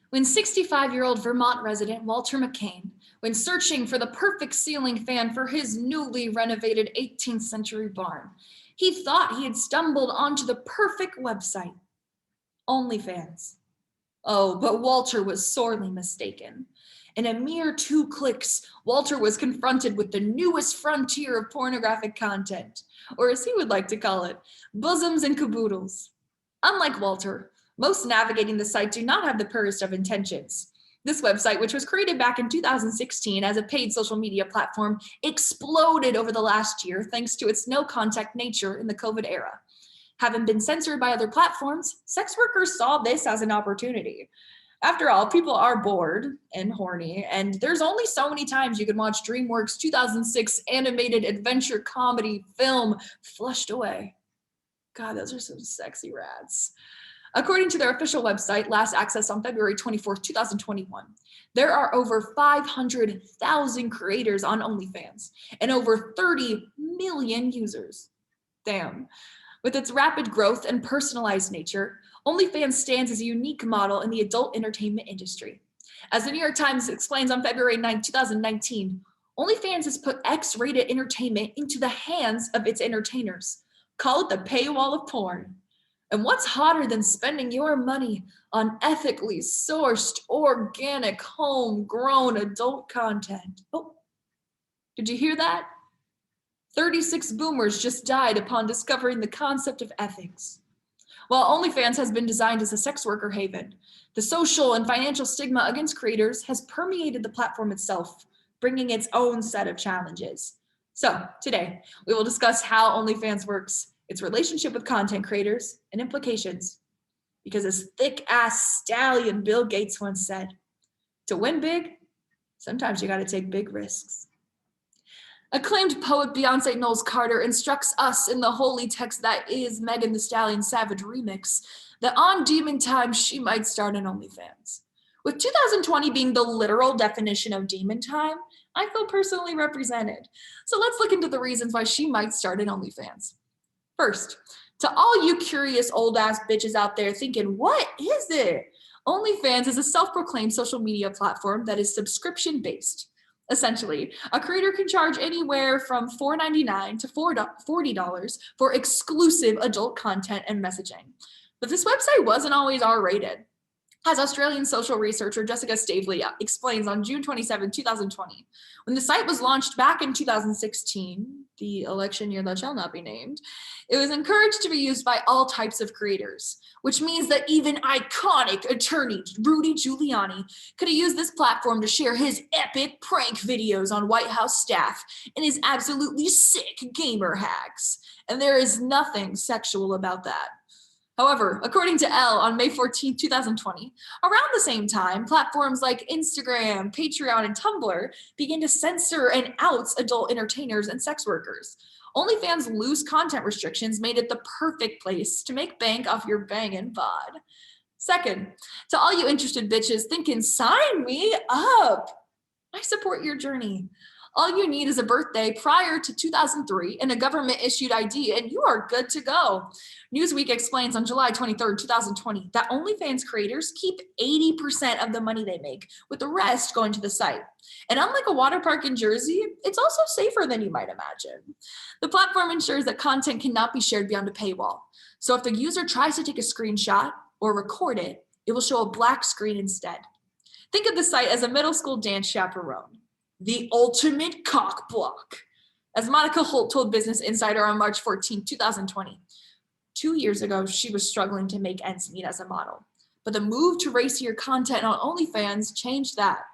When 65-year-old Vermont resident Walter McCain, when searching for the perfect ceiling fan for his newly renovated 18th century barn, he thought he had stumbled onto the perfect website, OnlyFans. Oh, but Walter was sorely mistaken. In a mere 2 clicks, Walter was confronted with the newest frontier of pornographic content, or as he would like to call it, bosoms and caboodles. Unlike Walter, most navigating the site do not have the purest of intentions. This website, which was created back in 2016 as a paid social media platform, exploded over the last year thanks to its no-contact nature in the COVID era. Having been censored by other platforms, sex workers saw this as an opportunity. After all, people are bored and horny, and there's only so many times you can watch DreamWorks' 2006 animated adventure comedy film, Flushed Away. God, those are some sexy rats. According to their official website, last accessed on February 24th, 2021, there are over 500,000 creators on OnlyFans and over 30 million users. Damn. With its rapid growth and personalized nature, OnlyFans stands as a unique model in the adult entertainment industry. As the New York Times explains on February 9, 2019, OnlyFans has put X-rated entertainment into the hands of its entertainers. Call it the paywall of porn. And what's hotter than spending your money on ethically sourced, organic, homegrown adult content? Oh, did you hear that? 36 boomers just died upon discovering the concept of ethics. While OnlyFans has been designed as a sex worker haven, the social and financial stigma against creators has permeated the platform itself, bringing its own set of challenges. So today, we will discuss how OnlyFans works, its relationship with content creators, and implications. Because as thick-ass stallion Bill Gates once said, to win big, sometimes you gotta take big risks. Acclaimed poet Beyonce Knowles Carter instructs us in the holy text that is Megan Thee Stallion Savage Remix that on demon time she might start an OnlyFans. With 2020 being the literal definition of demon time, I feel personally represented. So let's look into the reasons why she might start an OnlyFans. First, to all you curious old ass bitches out there thinking, what is it? OnlyFans is a self-proclaimed social media platform that is subscription based. Essentially, a creator can charge anywhere from $4.99 to $40 for exclusive adult content and messaging. But this website wasn't always R-rated. As Australian social researcher Jessica Stavely explains on June 27, 2020, when the site was launched back in 2016, the election year that shall not be named, it was encouraged to be used by all types of creators, which means that even iconic attorney Rudy Giuliani could have used this platform to share his epic prank videos on White House staff and his absolutely sick gamer hacks. And there is nothing sexual about that. However, according to Elle on May 14, 2020, around the same time, platforms like Instagram, Patreon, and Tumblr began to censor and out adult entertainers and sex workers. OnlyFans' loose content restrictions made it the perfect place to make bank off your bangin' bod. Second, to all you interested bitches thinking, sign me up, I support your journey. All you need is a birthday prior to 2003 and a government-issued ID, and you are good to go. Newsweek explains on July 23, 2020, that OnlyFans creators keep 80% of the money they make, with the rest going to the site. And unlike a water park in Jersey, it's also safer than you might imagine. The platform ensures that content cannot be shared beyond a paywall. So if the user tries to take a screenshot or record it, it will show a black screen instead. Think of the site as a middle school dance chaperone. The ultimate cock block. As Monica Holt told Business Insider on March 14, 2020, 2 years ago, she was struggling to make ends meet as a model. But the move to racier content on OnlyFans changed that.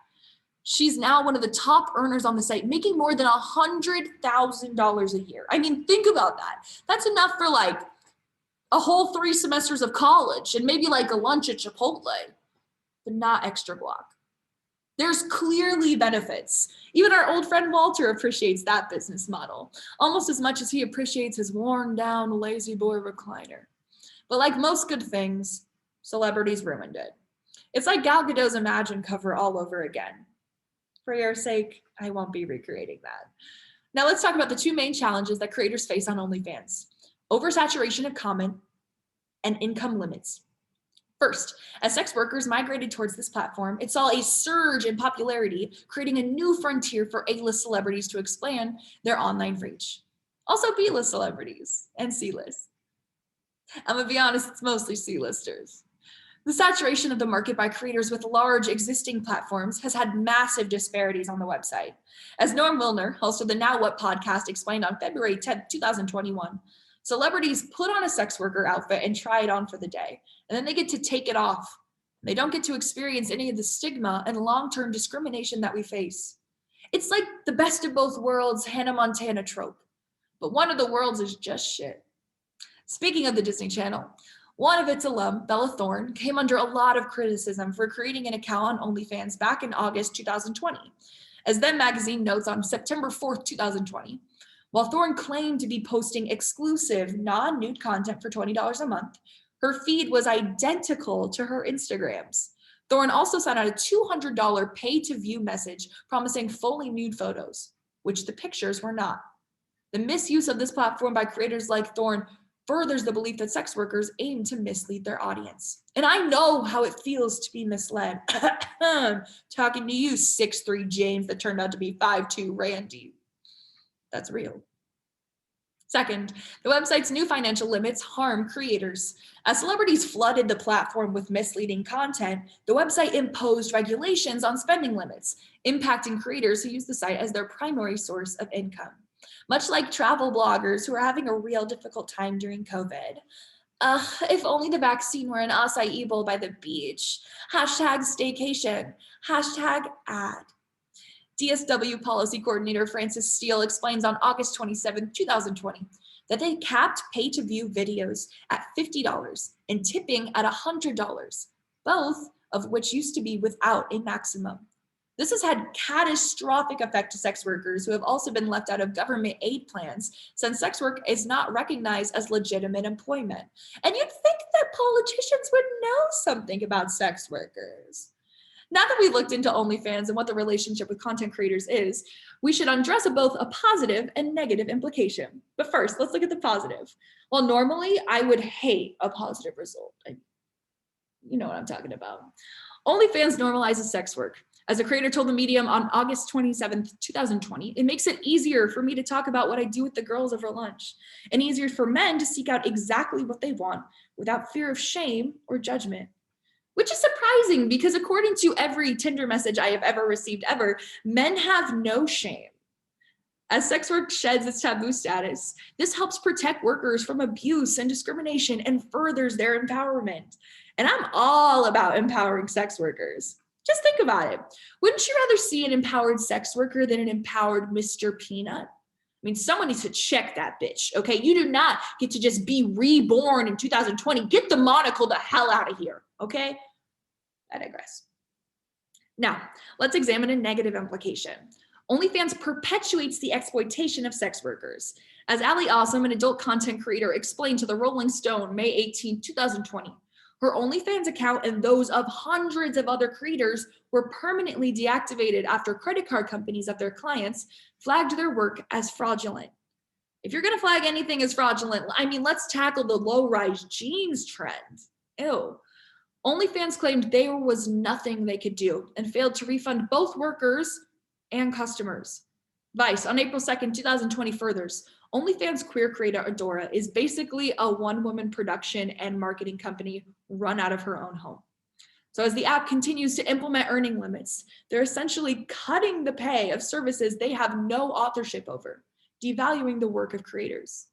She's now one of the top earners on the site, making more than $100,000 a year. I mean, think about that. That's enough for like a whole 3 semesters of college and maybe like a lunch at Chipotle, but not extra guac. There's clearly benefits. Even our old friend Walter appreciates that business model, almost as much as he appreciates his worn down lazy boy recliner. But like most good things, celebrities ruined it. It's like Gal Gadot's Imagine cover all over again. For your sake, I won't be recreating that. Now let's talk about the 2 main challenges that creators face on OnlyFans: oversaturation of comment and income limits. First, as sex workers migrated towards this platform, it saw a surge in popularity, creating a new frontier for A-list celebrities to expand their online reach. Also B-list celebrities and C-list. I'm gonna be honest, it's mostly C-listers. The saturation of the market by creators with large existing platforms has had massive disparities on the website. As Norm Wilner, host of the Now What podcast, explained on February 10th, 2021, celebrities put on a sex worker outfit and try it on for the day, and then they get to take it off. They don't get to experience any of the stigma and long-term discrimination that we face. It's like the best of both worlds Hannah Montana trope, but one of the worlds is just shit. Speaking of the Disney Channel, one of its alum, Bella Thorne, came under a lot of criticism for creating an account on OnlyFans back in August 2020. As Them magazine notes on September 4th, 2020, while Thorne claimed to be posting exclusive, non-nude content for $20 a month, her feed was identical to her Instagram's. Thorne also sent out a $200 pay-to-view message promising fully nude photos, which the pictures were not. The misuse of this platform by creators like Thorne furthers the belief that sex workers aim to mislead their audience. And I know how it feels to be misled. Talking to you, 6'3" James that turned out to be 5'2" Randy. That's real. Second, the website's new financial limits harm creators. As celebrities flooded the platform with misleading content, the website imposed regulations on spending limits, impacting creators who use the site as their primary source of income. Much like travel bloggers who are having a real difficult time during COVID. If only the vaccine were an acai bowl by the beach. Hashtag staycation. Hashtag ad. DSW policy coordinator Francis Steele explains on August 27, 2020, that they capped pay-to-view videos at $50 and tipping at $100, both of which used to be without a maximum. This has had catastrophic effect to sex workers who have also been left out of government aid plans since sex work is not recognized as legitimate employment. And you'd think that politicians would know something about sex workers. Now that we've looked into OnlyFans and what the relationship with content creators is, we should address both a positive and negative implication. But first, let's look at the positive. Well, normally I would hate a positive result. You know what I'm talking about. OnlyFans normalizes sex work. As a creator told the Medium on August 27, 2020, it makes it easier for me to talk about what I do with the girls over lunch, and easier for men to seek out exactly what they want without fear of shame or judgment. Which is surprising because according to every Tinder message I have ever received ever, men have no shame. As sex work sheds its taboo status, this helps protect workers from abuse and discrimination and furthers their empowerment. And I'm all about empowering sex workers. Just think about it. Wouldn't you rather see an empowered sex worker than an empowered Mr. Peanut? I mean, someone needs to check that bitch, okay? You do not get to just be reborn in 2020. Get the monocle the hell out of here, okay? I digress. Now, let's examine a negative implication. OnlyFans perpetuates the exploitation of sex workers. As Ali Awesome, an adult content creator, explained to the Rolling Stone May 18, 2020, her OnlyFans account and those of hundreds of other creators were permanently deactivated after credit card companies of their clients flagged their work as fraudulent. If you're gonna flag anything as fraudulent, I mean, let's tackle the low-rise jeans trend. Ew. OnlyFans claimed there was nothing they could do and failed to refund both workers and customers. Vice, on April 2nd, 2020 furthers, OnlyFans queer creator Adora is basically a one-woman production and marketing company run out of her own home. So as the app continues to implement earning limits, they're essentially cutting the pay of services they have no authorship over, devaluing the work of creators.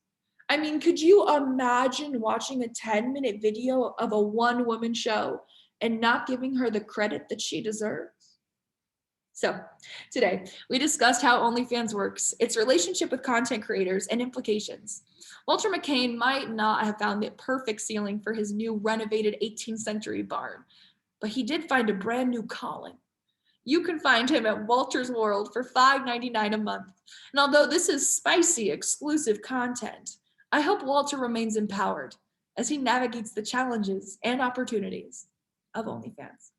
I mean, could you imagine watching a 10-minute video of a one-woman show and not giving her the credit that she deserves? So today, we discussed how OnlyFans works, its relationship with content creators, and implications. Walter McCain might not have found the perfect ceiling for his new renovated 18th century barn, but he did find a brand new calling. You can find him at Walter's World for $5.99 a month. And although this is spicy, exclusive content, I hope Walter remains empowered as he navigates the challenges and opportunities of OnlyFans.